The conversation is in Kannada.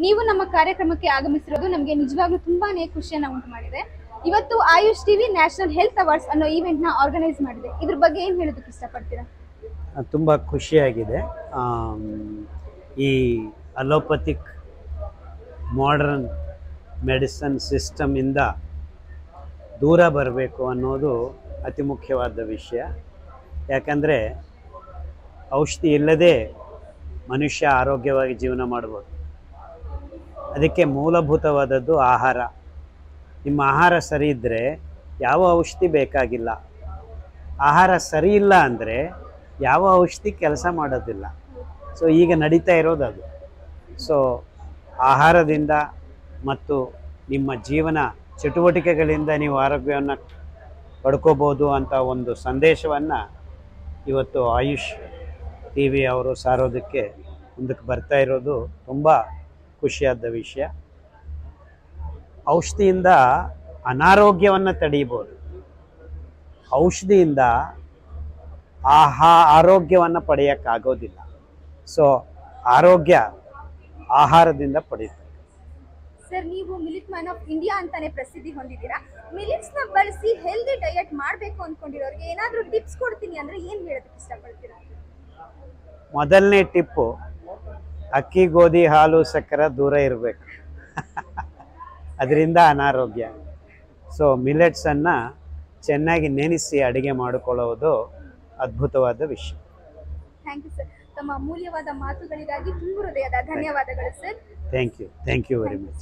ನೀವು ನಮ್ಮ ಕಾರ್ಯಕ್ರಮಕ್ಕೆ ಆಗಮಿಸಿರೋದು ನಮಗೆ ನಿಜವಾಗ್ಲೂ ತುಂಬಾನೇ ಖುಷಿಯನ್ನ ಉಂಟು ಮಾಡಿದೆ. ಇವತ್ತು AYUSH TV national health awards ಅನ್ನೋ ಈವೆಂಟ್ ನ ಆರ್ಗನೈಸ್ ಮಾಡಿದೆ. ಇದ್ರ ಬಗ್ಗೆ ಏನು ಹೇಳೋದಕ್ಕೆ ಇಷ್ಟಪಡ್ತೀರಾ? ತುಂಬ ಖುಷಿಯಾಗಿದೆ. ಈ ಅಲೋಪತಿಕ್ ಮಾಡರ್ನ್ ಮೆಡಿಸನ್ ಸಿಸ್ಟಮಿಂದ ದೂರ ಬರಬೇಕು ಅನ್ನೋದು ಅತಿ ಮುಖ್ಯವಾದ ವಿಷಯ. ಯಾಕಂದರೆ ಔಷಧಿ ಇಲ್ಲದೆ ಮನುಷ್ಯ ಆರೋಗ್ಯವಾಗಿ ಜೀವನ ಮಾಡ್ಬೋದು. ಅದಕ್ಕೆ ಮೂಲಭೂತವಾದದ್ದು ಆಹಾರ. ನಿಮ್ಮ ಆಹಾರ ಸರಿ ಇದ್ದರೆ ಯಾವ ಔಷಧಿ ಬೇಕಾಗಿಲ್ಲ. ಆಹಾರ ಸರಿ ಇಲ್ಲ ಅಂದರೆ ಯಾವ ಔಷಧಿ ಕೆಲಸ ಮಾಡೋದಿಲ್ಲ. ಸೊ ಈಗ ನಡೀತಾ ಇರೋದು ಅದು. ಸೊ ಆಹಾರದಿಂದ ಮತ್ತು ನಿಮ್ಮ ಜೀವನ ಚಟುವಟಿಕೆಗಳಿಂದ ನೀವು ಆರೋಗ್ಯವನ್ನು ಪಡ್ಕೋಬೋದು ಅಂತ ಒಂದು ಸಂದೇಶವನ್ನು ಇವತ್ತು ಆಯುಷ್ ಟಿ ವಿ ಅವರು ಸಾರೋದಕ್ಕೆ ಮುಂದಕ್ಕೆ ಬರ್ತಾ ಇರೋದು ತುಂಬ ಖುಷಿಯಾದ ವಿಷಯ. ಔಷಧಿಯಿಂದ ಅನಾರೋಗ್ಯವನ್ನು ತಡೀಬೋದು, ಔಷಧಿಯಿಂದ ಆರೋಗ್ಯವನ್ನು ಪಡೆಯೋಕ್ಕಾಗೋದಿಲ್ಲ. ಸೊ ಆರೋಗ್ಯ ಆಹಾರದಿಂದ ಪಡೆಯುತ್ತೆ. ಸರ್, ನೀವು ಮಿಲಿಟ್ ಮ್ಯಾನ್ ಆಫ್ ಇಂಡಿಯಾ ಅಂತಾನೆ ಪ್ರಸಿದ್ಧಿ ಹೊಂದಿದ್ದೀರಾ. ಮಿಲಿಟ್ಸ್ನ ಬಳಸಿ ಹೆಲ್ದಿ ಡಯಟ್ ಮಾಡಬೇಕು ಅಂದ್ಕೊಂಡಿರೋರಿಗೆ ಏನಾದರೂ ಟಿಪ್ಸ್ ಕೊಡ್ತೀನಿ ಅಂದರೆ ಏನು ಹೇಳೋದಕ್ಕೆ ಇಷ್ಟಪಡ್ತೀರಾ? ಮೊದಲನೇ ಟಿಪ್ಪು, ಅಕ್ಕಿ, ಗೋಧಿ, ಹಾಲು, ಸಕ್ಕರೆ ದೂರ ಇರಬೇಕು. ಅದರಿಂದ ಅನಾರೋಗ್ಯ. ಸೊ ಮಿಲೆಟ್ಸನ್ನು ಚೆನ್ನಾಗಿ ನೆನೆಸಿ ಅಡುಗೆ ಮಾಡಿಕೊಳ್ಳುವುದು ಅದ್ಭುತವಾದ ವಿಷಯ. Thank you sir. ತಮ್ಮ ಅಮೂಲ್ಯವಾದ ಮಾತುಗಳಿಗಾಗಿ ತುಂಬ ಹೃದಯದ ಧನ್ಯವಾದಗಳು sir. Thank you very much.